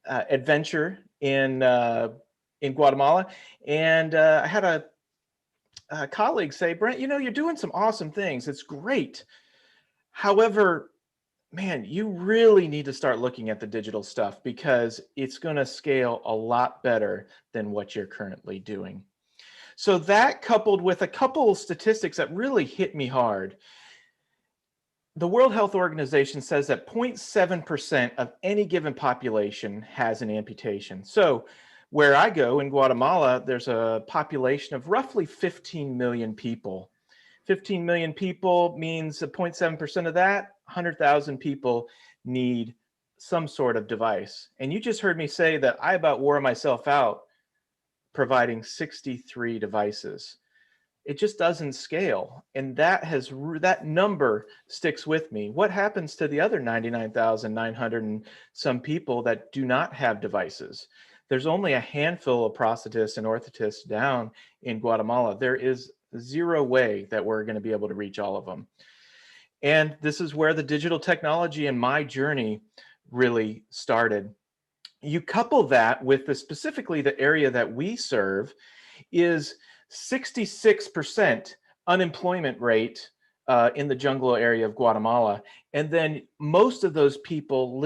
adventure in Guatemala, and I had a colleague say, Brent, you know, you're doing some awesome things. It's great. However, man, you really need to start looking at the digital stuff because it's going to scale a lot better than what you're currently doing. So that, coupled with a couple of statistics that really hit me hard. The World Health Organization says that 0.7% of any given population has an amputation. So where I go in Guatemala, there's a population of roughly 15 million people. 15 million people means 0.7% of that, 100,000 people need some sort of device. And you just heard me say that I about wore myself out providing 63 devices. It just doesn't scale. And that number sticks with me. What happens to the other 99,900 and some people that do not have devices? There's only a handful of prosthetists and orthotists down in Guatemala. There is zero way that we're going to be able to reach all of them. And this is where the digital technology in my journey really started. You couple that with specifically the area that we serve is 66% unemployment rate in the jungle area of Guatemala. And then most of those people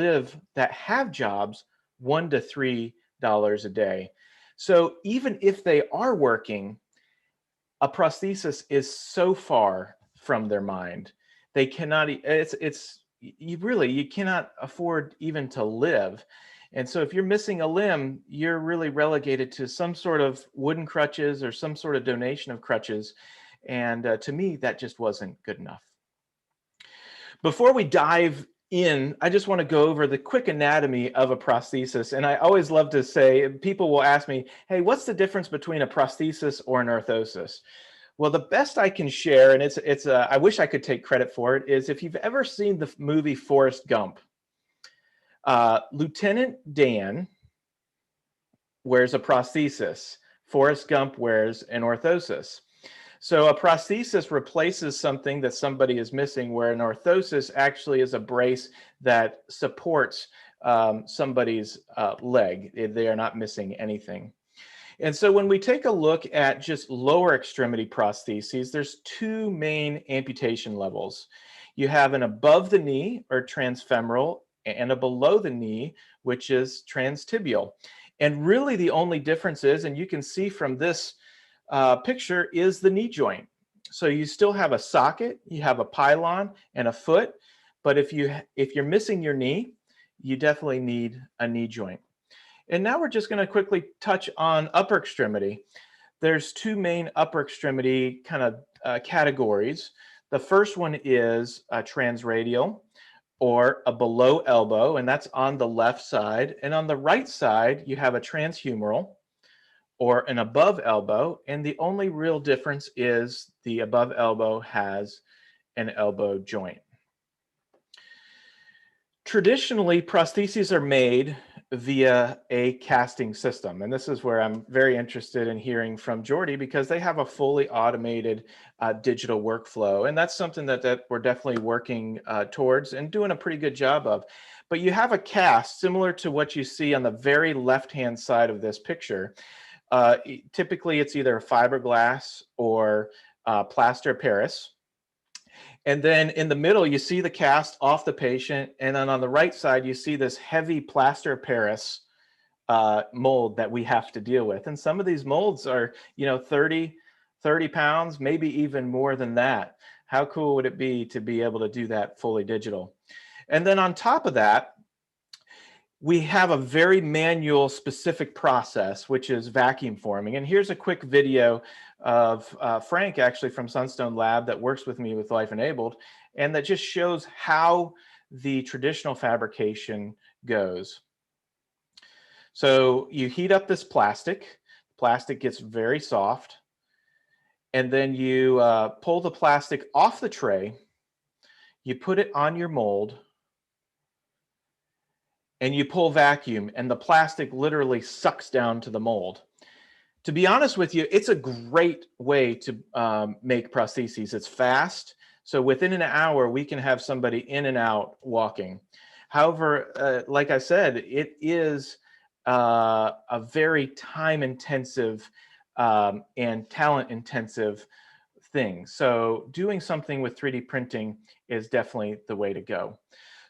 that have jobs, $1 to $3 a day. So even if they are working, a prosthesis is so far from their mind. They cannot, you cannot afford even to live. And so if you're missing a limb, you're really relegated to some sort of wooden crutches or some sort of donation of crutches. And to me, that just wasn't good enough. Before we dive in, I just want to go over the quick anatomy of a prosthesis. And I always love to say, people will ask me, hey, what's the difference between a prosthesis or an orthosis? Well, the best I can share, and I wish I could take credit for it, is if you've ever seen the movie Forrest Gump, Lieutenant Dan wears a prosthesis. Forrest Gump wears an orthosis. So a prosthesis replaces something that somebody is missing, where an orthosis actually is a brace that supports somebody's leg. They are not missing anything. And so when we take a look at just lower extremity prostheses, there's two main amputation levels. You have an above the knee or transfemoral and a below the knee, which is transtibial. And really the only difference is, and you can see from this picture, is the knee joint. So you still have a socket, you have a pylon and a foot, but if you're missing your knee, you definitely need a knee joint. And now we're just going to quickly touch on upper extremity. There's two main upper extremity kind of categories. The first one is a transradial, or a below elbow, and that's on the left side. And on the right side, you have a transhumeral, or an above elbow. And the only real difference is the above elbow has an elbow joint. Traditionally, prostheses are made via a casting system. And this is where I'm very interested in hearing from Jordy, because they have a fully automated digital workflow. And that's something that we're definitely working towards and doing a pretty good job of. But you have a cast similar to what you see on the very left-hand side of this picture. Typically, it's either fiberglass or plaster Paris. And then in the middle, you see the cast off the patient. And then on the right side, you see this heavy plaster Paris mold that we have to deal with. And some of these molds are, 30 pounds, maybe even more than that. How cool would it be to be able to do that fully digital? And then on top of that, we have a very manual specific process, which is vacuum forming. And here's a quick video of Frank, actually from Sunstone Lab, that works with me with Life Enabled, and that just shows how the traditional fabrication goes. So you heat up this plastic. Plastic gets very soft. And then you pull the plastic off the tray. You put it on your mold. And you pull vacuum, and the plastic literally sucks down to the mold. To be honest with you, it's a great way to make prostheses. It's fast. So within an hour, we can have somebody in and out walking. However, like I said, it is a very time-intensive and talent-intensive thing. So doing something with 3D printing is definitely the way to go.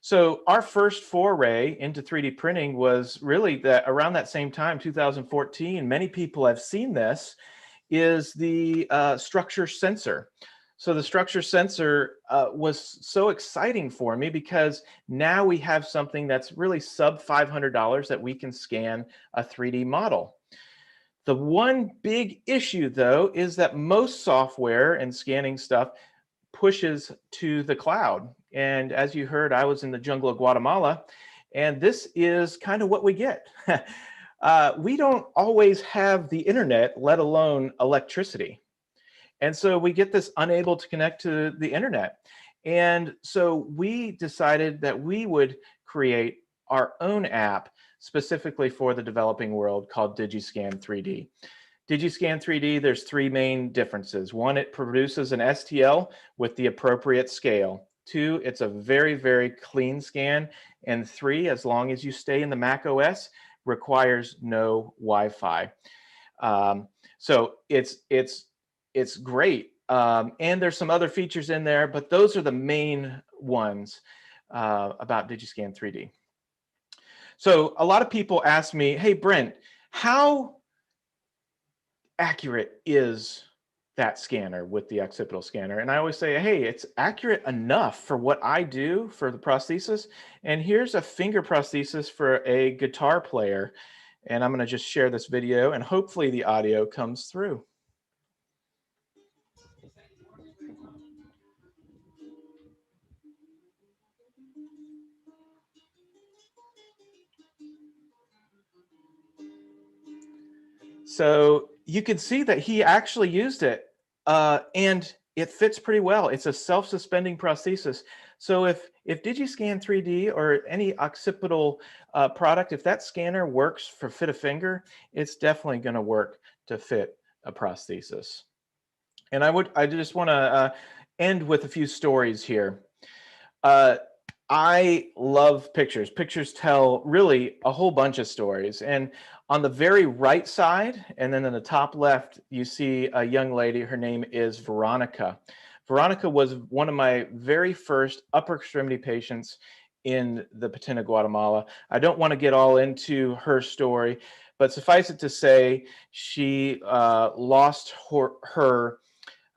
So our first foray into 3D printing was really that around that same time, 2014. Many people have seen this, is the structure sensor. So the structure sensor was so exciting for me because now we have something that's really sub $500 that we can scan a 3D model. The one big issue, though, is that most software and scanning stuff pushes to the cloud. And as you heard, I was in the jungle of Guatemala, and this is kind of what we get. We don't always have the internet, let alone electricity. And so we get this unable to connect to the internet. And so we decided that we would create our own app specifically for the developing world called DigiScan 3D. DigiScan 3D, there's three main differences. One, it produces an STL with the appropriate scale. Two, it's a very, very clean scan. And three, as long as you stay in the Mac OS, requires no Wi-Fi. So it's great. And there's some other features in there, but those are the main ones about DigiScan 3D. So a lot of people ask me, hey, Brent, how accurate is that scanner with the occipital scanner? And I always say, hey, it's accurate enough for what I do for the prosthesis. And here's a finger prosthesis for a guitar player. And I'm going to just share this video and hopefully the audio comes through. So you can see that he actually used it and it fits pretty well. It's a self-suspending prosthesis. So if DigiScan 3D or any occipital product, if that scanner works for fit a finger, it's definitely going to work to fit a prosthesis. And I just want to end with a few stories here. I love pictures. Pictures tell really a whole bunch of stories. And on the very right side, and then in the top left, you see a young lady. Her name is Veronica. Veronica was one of my very first upper extremity patients in the Patina, Guatemala. I don't want to get all into her story, but suffice it to say, she lost her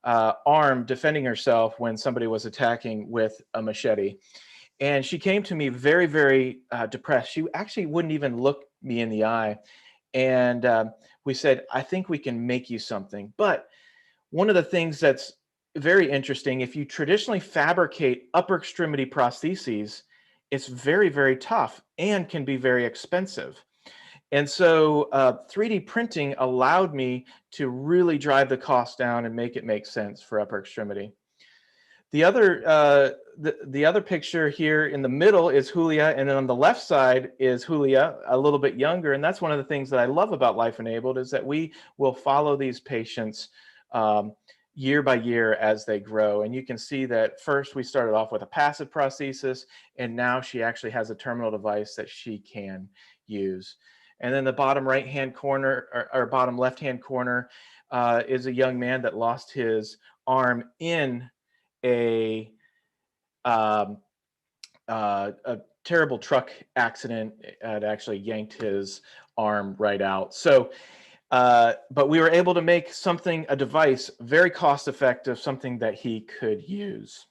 arm defending herself when somebody was attacking with a machete. And she came to me very, very depressed. She actually wouldn't even look me in the eye. And we said, I think we can make you something. But one of the things that's very interesting, if you traditionally fabricate upper extremity prostheses, it's very, very tough and can be very expensive. And so 3D printing allowed me to really drive the cost down and make it make sense for upper extremity. The other picture here in the middle is Julia, and then on the left side is Julia, a little bit younger. And that's one of the things that I love about Life Enabled is that we will follow these patients year by year as they grow. And you can see that first we started off with a passive prosthesis, and now she actually has a terminal device that she can use. And then the bottom right-hand corner or bottom left-hand corner is a young man that lost his arm in a terrible truck accident. It actually yanked his arm right out. So, but we were able to make something, a device, very cost effective, something that he could use.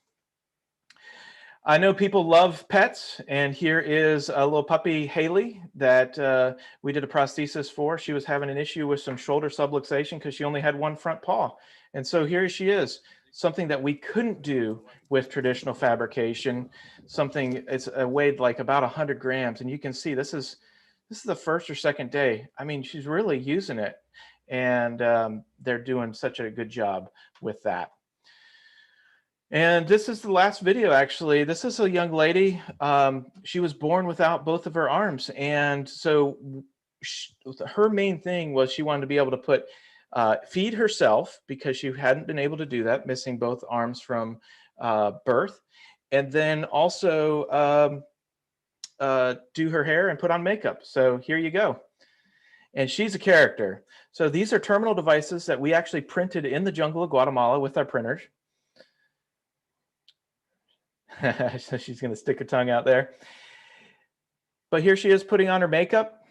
I know people love pets, and here is a little puppy, Haley, that we did a prosthesis for. She was having an issue with some shoulder subluxation because she only had one front paw. And so here she is, something that we couldn't do with traditional fabrication, something, it's weighed like about 100 grams. And you can see this is the first or second day. I mean, she's really using it, and they're doing such a good job with that. And this is the last video, actually. This is a young lady. She was born without both of her arms. And so her main thing was she wanted to be able to put feed herself because she hadn't been able to do that, missing both arms from birth. And then also do her hair and put on makeup. So here you go. and she's a character. So these are terminal devices that we actually printed in the jungle of Guatemala with our printers. So she's going to stick her tongue out there. But here she is putting on her makeup.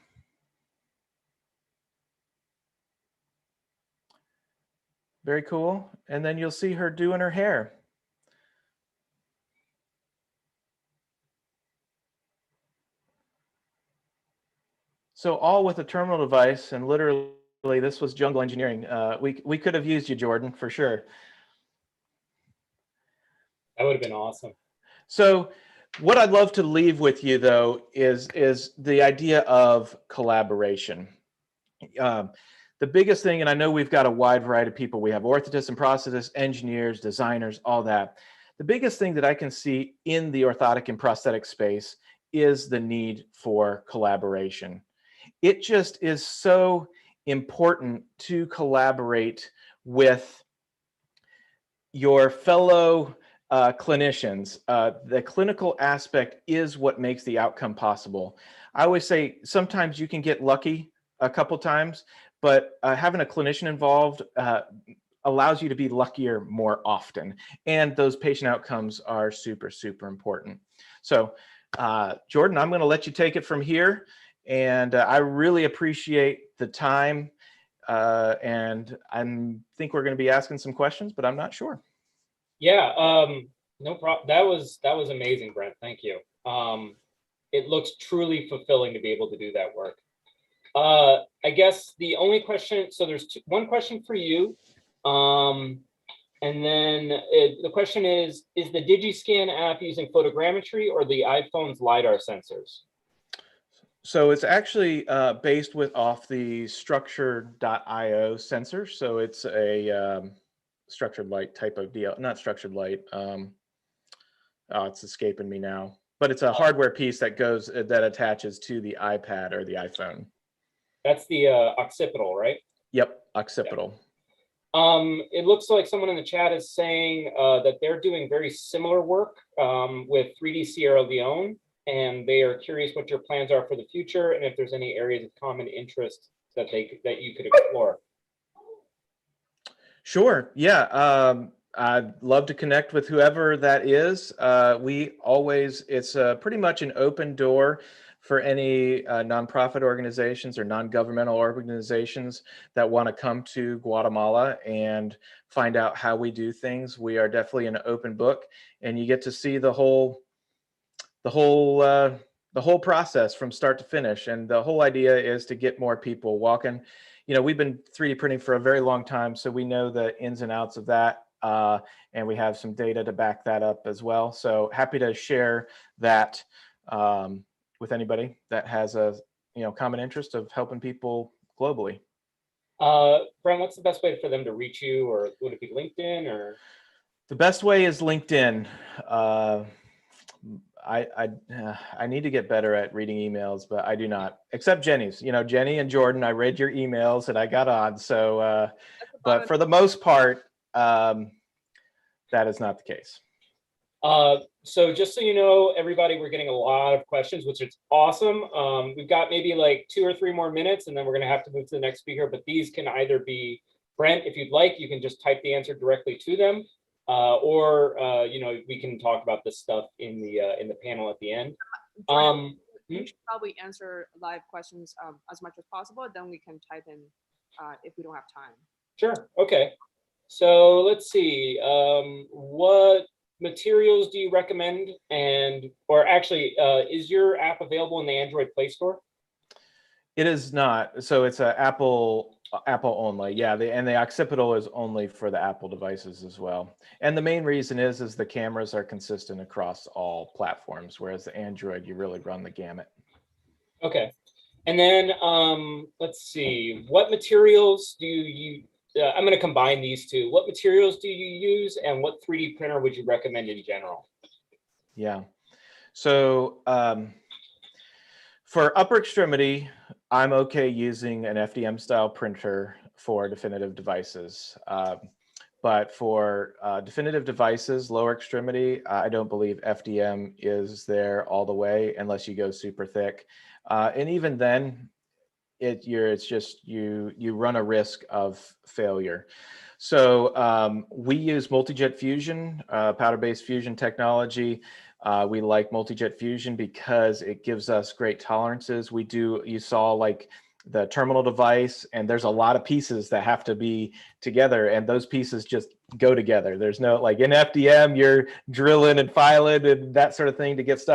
Very cool. And then you'll see her doing her hair. So all with a terminal device, and literally this was jungle engineering. We could have used you, Jordan, for sure. That would have been awesome. So what I'd love to leave with you, though, is the idea of collaboration. The biggest thing, and I know we've got a wide variety of people. We have orthotists and prosthetists, engineers, designers, all that. The biggest thing that I can see in the orthotic and prosthetic space is the need for collaboration. It just is so important to collaborate with your fellow clinicians. The clinical aspect is what makes the outcome possible. I always say sometimes you can get lucky a couple times, but having a clinician involved allows you to be luckier more often. And those patient outcomes are super, super important. So Jordan, I'm going to let you take it from here. And I really appreciate the time. And I think we're going to be asking some questions, but I'm not sure. Yeah, no problem. That was amazing, Brent. Thank you. It looks truly fulfilling to be able to do that work. I guess the only question, so there's one question for you. And then the question is the DigiScan app using photogrammetry or the iPhone's LiDAR sensors? So it's actually based off the structured.io sensor. So it's a structured light type of deal, not structured light. Oh, it's escaping me now, but it's a hardware piece that attaches to the iPad or the iPhone. That's the occipital, right? Yep, occipital. Yeah. It looks like someone in the chat is saying that they're doing very similar work with 3D Sierra Leone, and they are curious what your plans are for the future and if there's any areas of common interest that you could explore. Sure. Yeah. I'd love to connect with whoever that is. It's pretty much an open door for any nonprofit organizations or non-governmental organizations that want to come to Guatemala and find out how we do things. We are definitely an open book, and you get to see the whole process from start to finish. And the whole idea is to get more people walking. We've been 3D printing for a very long time, so we know the ins and outs of that. And we have some data to back that up as well. So happy to share that with anybody that has a common interest of helping people globally. Brent, what's the best way for them to reach you, or would it be LinkedIn or? The best way is LinkedIn. I need to get better at reading emails, but I do not, except Jenny's. Jenny and Jordan, I read your emails and I got on. So, but for the most part, that is not the case. So just so you know, everybody, we're getting a lot of questions, which is awesome. We've got maybe like 2 or 3 more minutes, and then we're going to have to move to the next speaker. But these can either be, Brent, if you'd like, you can just type the answer directly to them, or we can talk about this stuff in the panel at the end. We should probably answer live questions as much as possible. Then we can type in if we don't have time. Sure. Okay. So let's see. What materials do you recommend? Or actually, is your app available in the Android Play Store? It is not. So it's a Apple only. Yeah. And the occipital is only for the Apple devices as well. And the main reason is the cameras are consistent across all platforms, whereas the Android, you really run the gamut. Okay. And then let's see. What materials do you I'm going to combine these two. What materials do you use, and what 3D printer would you recommend in general? Yeah. So for upper extremity, I'm okay using an FDM style printer for definitive devices. But for definitive devices, lower extremity, I don't believe FDM is there all the way unless you go super thick. And even then, it's just you run a risk of failure. So we use multi-jet fusion, powder-based fusion technology. We like multi-jet fusion because it gives us great tolerances. You saw like the terminal device, and there's a lot of pieces that have to be together, and those pieces just go together. There's no, like in FDM, you're drilling and filing and that sort of thing to get stuff